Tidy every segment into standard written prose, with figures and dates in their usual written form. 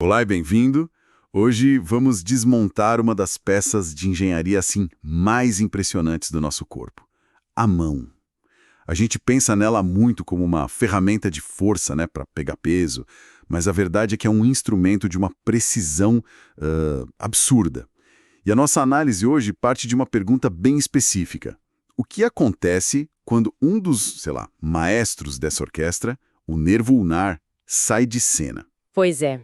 Olá e bem-vindo. Hoje vamos desmontar uma das peças de engenharia assim mais impressionantes do nosso corpo, a mão. A gente pensa nela muito como uma ferramenta de força, né, para pegar peso, mas a verdade é que é um instrumento de uma precisão absurda. E a nossa análise hoje parte de uma pergunta bem específica. O que acontece quando um dos, maestros dessa orquestra, o nervo ulnar, sai de cena? Pois é.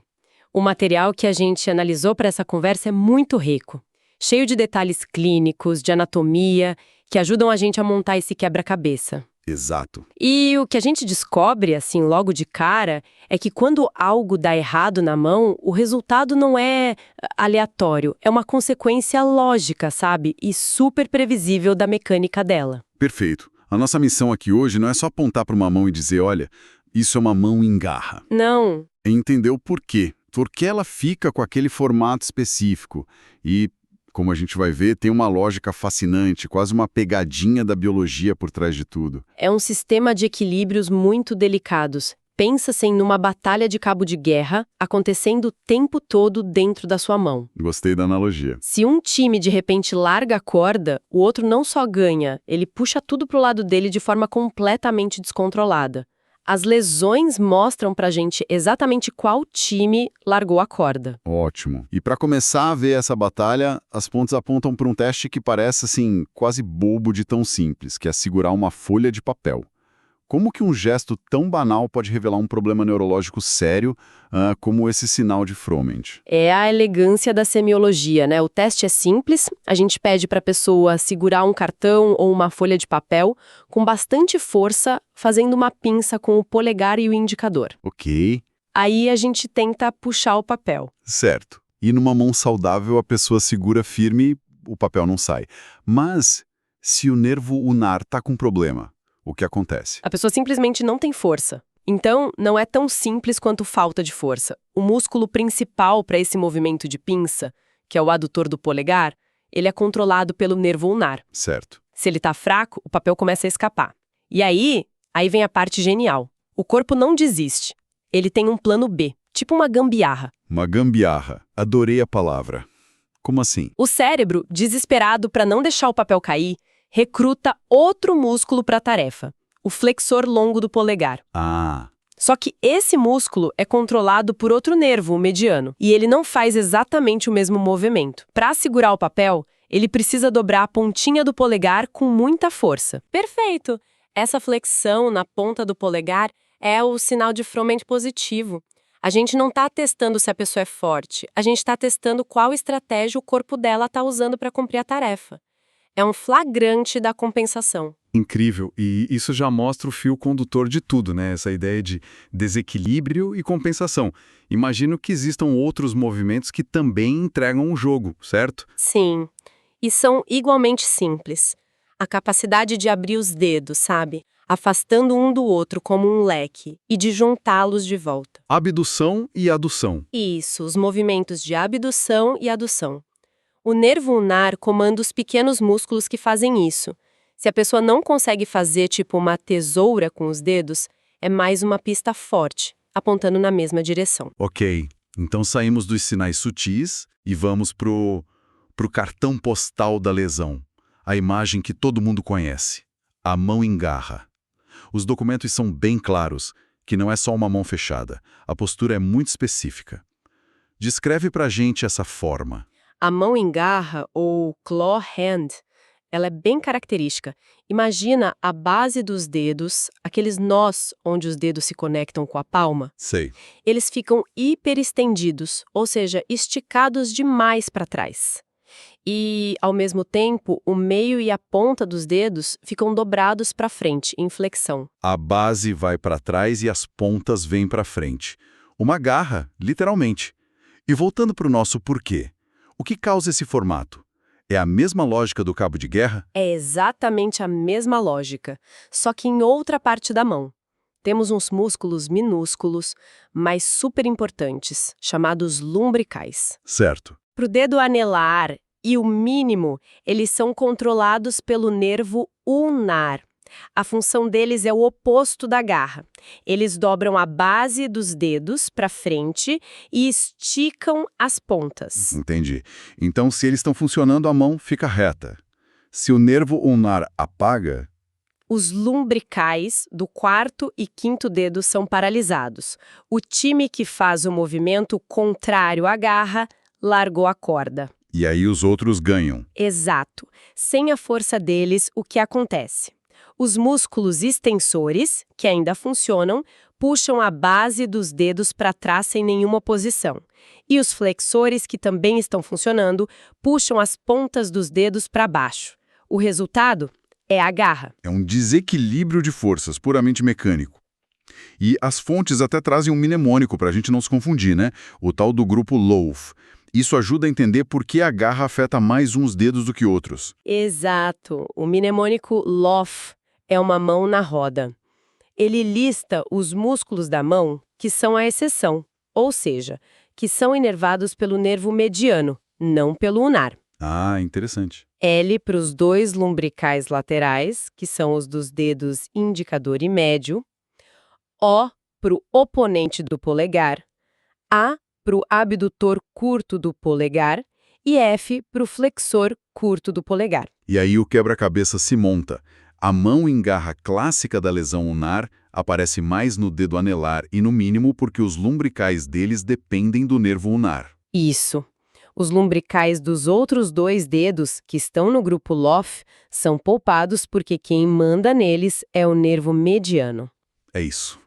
O material que a gente analisou para essa conversa é muito rico, cheio de detalhes clínicos, de anatomia, que ajudam a gente a montar esse quebra-cabeça. Exato. E o que a gente descobre, assim, logo de cara, é que quando algo dá errado na mão, o resultado não é aleatório, é uma consequência lógica, sabe? E super previsível da mecânica dela. Perfeito. A nossa missão aqui hoje não é só apontar para uma mão e dizer, olha, isso é uma mão em garra. Não. É entender o porquê. Por que ela fica com aquele formato específico. E, como a gente vai ver, tem uma lógica fascinante, quase uma pegadinha da biologia por trás de tudo. É um sistema de equilíbrios muito delicados. Pensa-se numa batalha de cabo de guerra acontecendo o tempo todo dentro da sua mão. Gostei da analogia. Se um time de repente larga a corda, o outro não só ganha, ele puxa tudo pro lado dele de forma completamente descontrolada. As lesões mostram pra gente exatamente qual time largou a corda. Ótimo. E para começar a ver essa batalha, as pontas apontam para um teste que parece, assim, quase bobo de tão simples, que é segurar uma folha de papel. Como que um gesto tão banal pode revelar um problema neurológico sério, como esse sinal de Froment? É a elegância da semiologia, né? O teste é simples, a gente pede para a pessoa segurar um cartão ou uma folha de papel com bastante força, fazendo uma pinça com o polegar e o indicador. Ok, Aí a gente tenta puxar o papel. certo. E numa mão saudável a pessoa segura firme e o papel não sai. Mas se o nervo ulnar está com problema, o que acontece? A pessoa simplesmente não tem força. Então, não é tão simples quanto falta de força. O músculo principal para esse movimento de pinça, que é o adutor do polegar, ele é controlado pelo nervo ulnar. Certo. Se ele tá fraco, o papel começa a escapar. E aí vem a parte genial. O corpo não desiste. Ele tem um plano B, tipo uma gambiarra. Uma gambiarra. Adorei a palavra. Como assim? O cérebro, desesperado para não deixar o papel cair, recruta outro músculo para a tarefa, o flexor longo do polegar. Ah, Só que esse músculo é controlado por outro nervo, o mediano, e ele não faz exatamente o mesmo movimento. Para segurar o papel, ele precisa dobrar a pontinha do polegar com muita força. Perfeito! Essa flexão na ponta do polegar é o sinal de Froment positivo. A gente não está testando se a pessoa é forte, a gente está testando qual estratégia o corpo dela está usando para cumprir a tarefa. É um flagrante da compensação. Incrível, e isso já mostra o fio condutor de tudo, né? Essa ideia de desequilíbrio e compensação. Imagino que existam outros movimentos que também entregam um jogo, certo? Sim, e são igualmente simples. A capacidade de abrir os dedos, sabe? Afastando um do outro como um leque e de juntá-los de volta. Abdução e adução. Isso, os movimentos de abdução e adução. O nervo ulnar comanda os pequenos músculos que fazem isso. Se a pessoa não consegue fazer tipo uma tesoura com os dedos, é mais uma pista forte, apontando na mesma direção. ok. Então saímos dos sinais sutis e vamos pro cartão postal da lesão. A imagem que todo mundo conhece. A mão em garra. Os documentos são bem claros, que não é só uma mão fechada. A postura é muito específica. Descreve pra gente essa forma. A mão em garra, ou claw hand, ela é bem característica. Imagina a base dos dedos, aqueles nós onde os dedos se conectam com a palma. Sei. Eles ficam hiperestendidos, ou seja, esticados demais para trás. E, ao mesmo tempo, o meio e a ponta dos dedos ficam dobrados para frente, em flexão. A base vai para trás e as pontas vêm para frente. Uma garra, literalmente. E voltando para o nosso porquê. O que causa esse formato? É a mesma lógica do cabo de guerra? É exatamente a mesma lógica, só que em outra parte da mão. Temos uns músculos minúsculos, mas super importantes, chamados lumbricais. Certo. Para o dedo anelar e o mínimo, eles são controlados pelo nervo ulnar. A função deles é o oposto da garra. Eles dobram a base dos dedos para frente e esticam as pontas. Entendi. Então, se eles estão funcionando, a mão fica reta. Se o nervo ulnar apaga, Os lumbricais do quarto e quinto dedo são paralisados. O time que faz o movimento contrário à garra largou a corda. e aí os outros ganham. Exato. Sem a força deles, o que acontece? Os músculos extensores, que ainda funcionam, puxam a base dos dedos para trás sem nenhuma posição. E os flexores, que também estão funcionando, puxam as pontas dos dedos para baixo. O resultado é a garra. É um desequilíbrio de forças, puramente mecânico. E as fontes até trazem um mnemônico para a gente não se confundir, né? O tal do grupo Loaf. Isso ajuda a entender por que a garra afeta mais uns dedos do que outros. Exato. O mnemônico LOF é uma mão na roda. Ele lista os músculos da mão que são a exceção, ou seja, que são inervados pelo nervo mediano, não pelo ulnar. Ah, interessante. L para os dois lumbricais laterais, que são os dos dedos indicador e médio. O para o oponente do polegar. A para o abdutor curto do polegar. E F para o flexor curto do polegar. E aí o quebra-cabeça se monta. A mão em garra clássica da lesão ulnar aparece mais no dedo anelar e no mínimo porque os lumbricais deles dependem do nervo ulnar. Isso. Os lumbricais dos outros dois dedos, que estão no grupo LOF, são poupados porque quem manda neles é o nervo mediano. É isso.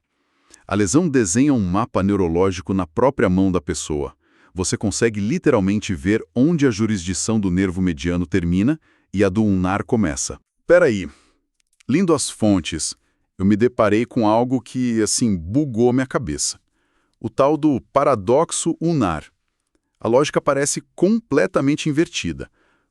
A lesão desenha um mapa neurológico na própria mão da pessoa. Você consegue literalmente ver onde a jurisdição do nervo mediano termina e a do ulnar começa. Peraí, lendo as fontes, eu me deparei com algo que, assim, bugou minha cabeça. O tal do paradoxo ulnar. A lógica parece completamente invertida.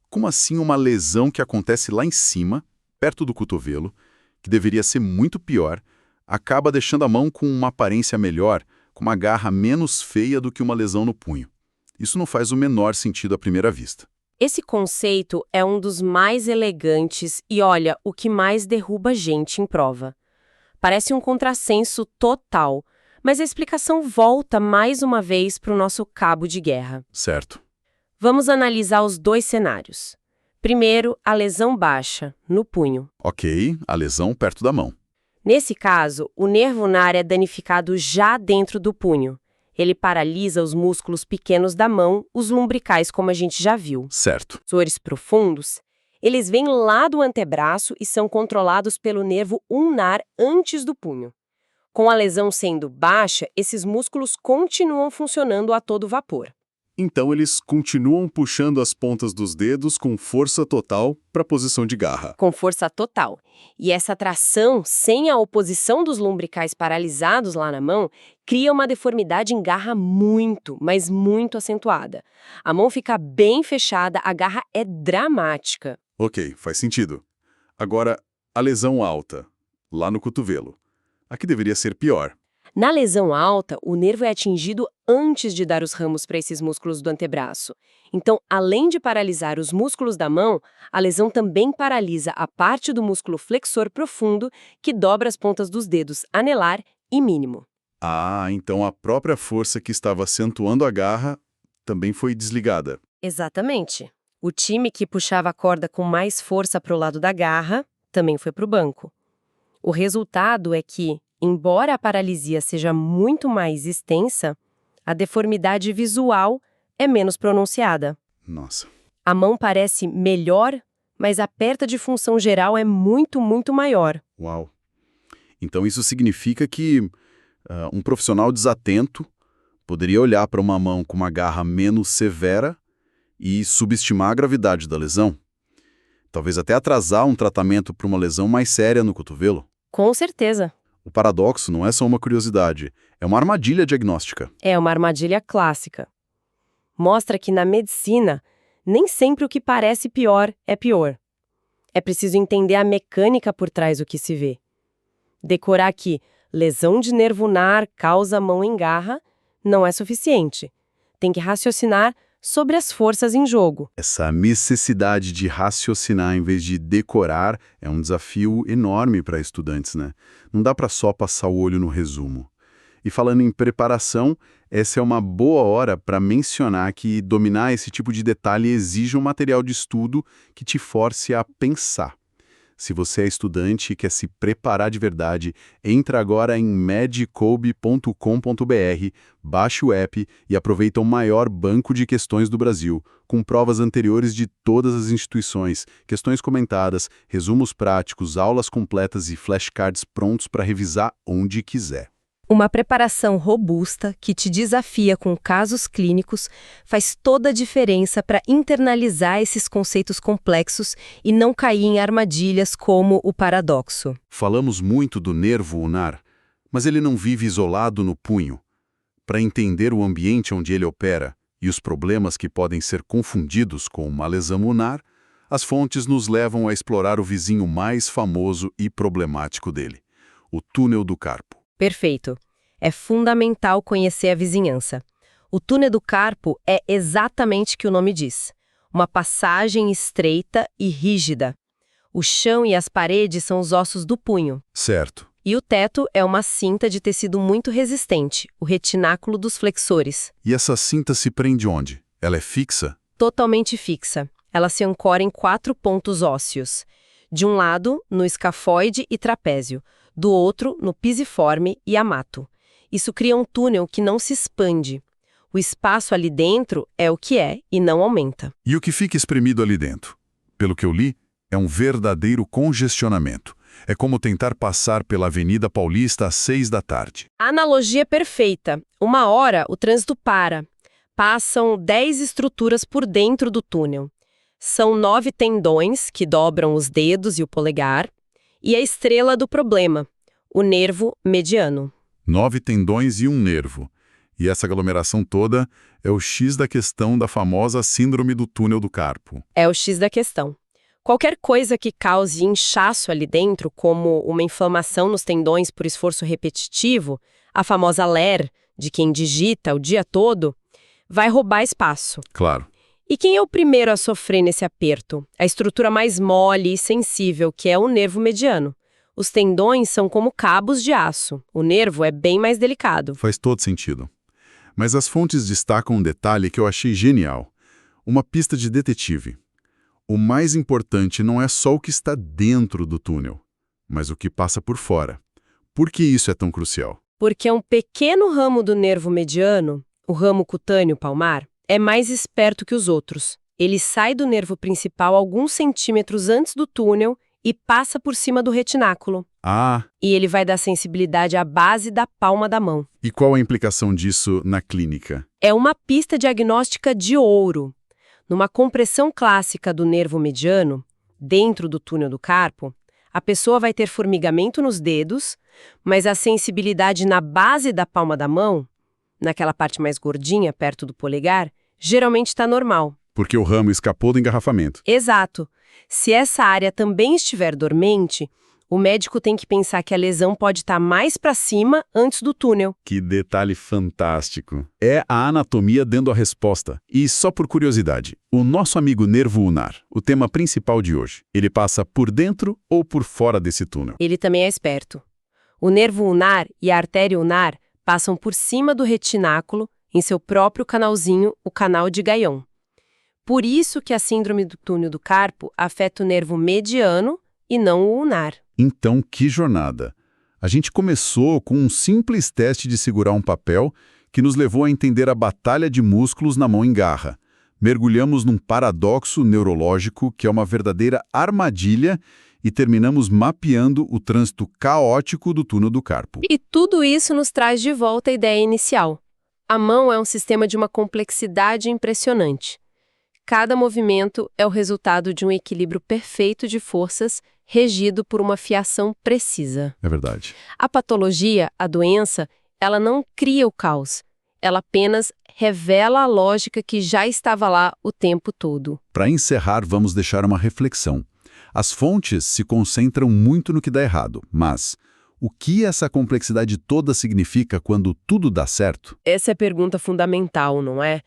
Como assim uma lesão que acontece lá em cima, perto do cotovelo, que deveria ser muito pior, acaba deixando a mão com uma aparência melhor, com uma garra menos feia do que uma lesão no punho? Isso não faz o menor sentido à primeira vista. Esse conceito é um dos mais elegantes e, olha, o que mais derruba gente em prova. Parece um contrassenso total, mas a explicação volta mais uma vez para o nosso cabo de guerra. Certo. Vamos analisar os dois cenários. Primeiro, a lesão baixa, no punho. Ok, a lesão perto da mão. Nesse caso, o nervo ulnar é danificado já dentro do punho. Ele paralisa os músculos pequenos da mão, os lumbricais, como a gente já viu. Certo. Flexores profundos, eles vêm lá do antebraço e são controlados pelo nervo ulnar antes do punho. Com a lesão sendo baixa, esses músculos continuam funcionando a todo vapor. Então eles continuam puxando as pontas dos dedos com força total para a posição de garra. Com força total. E essa tração, sem a oposição dos lumbricais paralisados lá na mão, cria uma deformidade em garra muito, mas muito acentuada. A mão fica bem fechada, a garra é dramática. Ok, faz sentido. Agora, a lesão alta, lá no cotovelo. Aqui deveria ser pior. Na lesão alta, o nervo é atingido antes de dar os ramos para esses músculos do antebraço. Então, além de paralisar os músculos da mão, a lesão também paralisa a parte do músculo flexor profundo que dobra as pontas dos dedos anelar e mínimo. Ah, então a própria força que estava acentuando a garra também foi desligada. Exatamente. O time que puxava a corda com mais força para o lado da garra também foi para o banco. O resultado é que, embora a paralisia seja muito mais extensa, a deformidade visual é menos pronunciada. Nossa. A mão parece melhor, mas a perda de função geral é muito, muito maior. Uau. Então isso significa que um profissional desatento poderia olhar para uma mão com uma garra menos severa e subestimar a gravidade da lesão. Talvez até atrasar um tratamento para uma lesão mais séria no cotovelo. Com certeza. O paradoxo não é só uma curiosidade, é uma armadilha diagnóstica. É uma armadilha clássica. Mostra que na medicina, nem sempre o que parece pior é pior. É preciso entender a mecânica por trás do que se vê. Decorar que lesão de nervo ulnar causa mão em garra não é suficiente. Tem que raciocinar sobre as forças em jogo. Essa necessidade de raciocinar em vez de decorar é um desafio enorme para estudantes, né? Não dá para só passar o olho no resumo. E falando em preparação, essa é uma boa hora para mencionar que dominar esse tipo de detalhe exige um material de estudo que te force a pensar. Se você é estudante e quer se preparar de verdade, entra agora em medcobe.com.br, baixe o app e aproveita o maior banco de questões do Brasil, com provas anteriores de todas as instituições, questões comentadas, resumos práticos, aulas completas e flashcards prontos para revisar onde quiser. Uma preparação robusta que te desafia com casos clínicos faz toda a diferença para internalizar esses conceitos complexos e não cair em armadilhas como o paradoxo. Falamos muito do nervo ulnar, mas ele não vive isolado no punho. Para entender o ambiente onde ele opera e os problemas que podem ser confundidos com uma lesão ulnar, as fontes nos levam a explorar o vizinho mais famoso e problemático dele, o túnel do carpo. Perfeito. É fundamental conhecer a vizinhança. O túnel do carpo é exatamente o que o nome diz. Uma passagem estreita e rígida. O chão e as paredes são os ossos do punho. Certo. E o teto é uma cinta de tecido muito resistente, o retináculo dos flexores. E essa cinta se prende onde? Ela é fixa? Totalmente fixa. Ela se ancora em 4 pontos ósseos. De um lado, no escafoide e trapézio. Do outro, no pisiforme e amato. Isso cria um túnel que não se expande. O espaço ali dentro é o que é e não aumenta. E o que fica espremido ali dentro? Pelo que eu li, é um verdadeiro congestionamento. É como tentar passar pela Avenida Paulista às 6 da tarde. A analogia é perfeita. Uma hora, o trânsito para. Passam 10 estruturas por dentro do túnel. São 9 tendões que dobram os dedos e o polegar. E a estrela do problema, o nervo mediano. 9 tendões e um nervo. E essa aglomeração toda é o X da questão da famosa síndrome do túnel do carpo. É o X da questão. Qualquer coisa que cause inchaço ali dentro, como uma inflamação nos tendões por esforço repetitivo, a famosa LER, de quem digita o dia todo, vai roubar espaço. Claro. E quem é o primeiro a sofrer nesse aperto? A estrutura mais mole e sensível, que é o nervo mediano. Os tendões são como cabos de aço. O nervo é bem mais delicado. Faz todo sentido. Mas as fontes destacam um detalhe que eu achei genial. Uma pista de detetive. O mais importante não é só o que está dentro do túnel, mas o que passa por fora. Por que isso é tão crucial? Porque um pequeno ramo do nervo mediano, o ramo cutâneo palmar, é mais esperto que os outros. Ele sai do nervo principal alguns centímetros antes do túnel e passa por cima do retináculo. Ah, E ele vai dar sensibilidade à base da palma da mão. e qual a implicação disso na clínica? É uma pista diagnóstica de ouro. Numa compressão clássica do nervo mediano, dentro do túnel do carpo, a pessoa vai ter formigamento nos dedos, mas a sensibilidade na base da palma da mão, naquela parte mais gordinha, perto do polegar, geralmente está normal. Porque o ramo escapou do engarrafamento. Exato. Se essa área também estiver dormente, o médico tem que pensar que a lesão pode estar mais para cima antes do túnel. Que detalhe fantástico. É a anatomia dando a resposta. E só por curiosidade, o nosso amigo nervo ulnar, o tema principal de hoje, ele passa por dentro ou por fora desse túnel? Ele também é esperto. O nervo ulnar e a artéria ulnar passam por cima do retináculo, em seu próprio canalzinho, o canal de Guyot. Por isso que a síndrome do túnel do carpo afeta o nervo mediano e não o ulnar. Então, que jornada! A gente começou com um simples teste de segurar um papel que nos levou a entender a batalha de músculos na mão em garra. Mergulhamos num paradoxo neurológico que é uma verdadeira armadilha e terminamos mapeando o trânsito caótico do túnel do carpo. E tudo isso nos traz de volta a ideia inicial. A mão é um sistema de uma complexidade impressionante. Cada movimento é o resultado de um equilíbrio perfeito de forças regido por uma fiação precisa. É verdade. A patologia, a doença, ela não cria o caos. Ela apenas revela a lógica que já estava lá o tempo todo. Para encerrar, vamos deixar uma reflexão. As fontes se concentram muito no que dá errado, mas o que essa complexidade toda significa quando tudo dá certo? Essa é a pergunta fundamental, não é?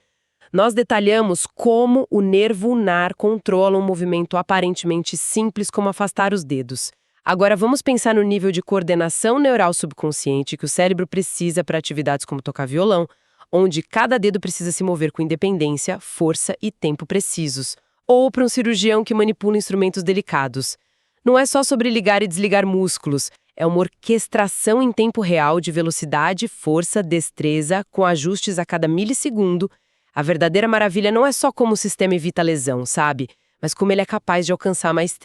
Nós detalhamos como o nervo ulnar controla um movimento aparentemente simples como afastar os dedos. Agora vamos pensar no nível de coordenação neural subconsciente que o cérebro precisa para atividades como tocar violão, onde cada dedo precisa se mover com independência, força e tempo precisos. Ou para um cirurgião que manipula instrumentos delicados. Não é só sobre ligar e desligar músculos, é uma orquestração em tempo real de velocidade, força, destreza, com ajustes a cada milissegundo. A verdadeira maravilha não é só como o sistema evita a lesão, sabe? Mas como ele é capaz de alcançar a maestria.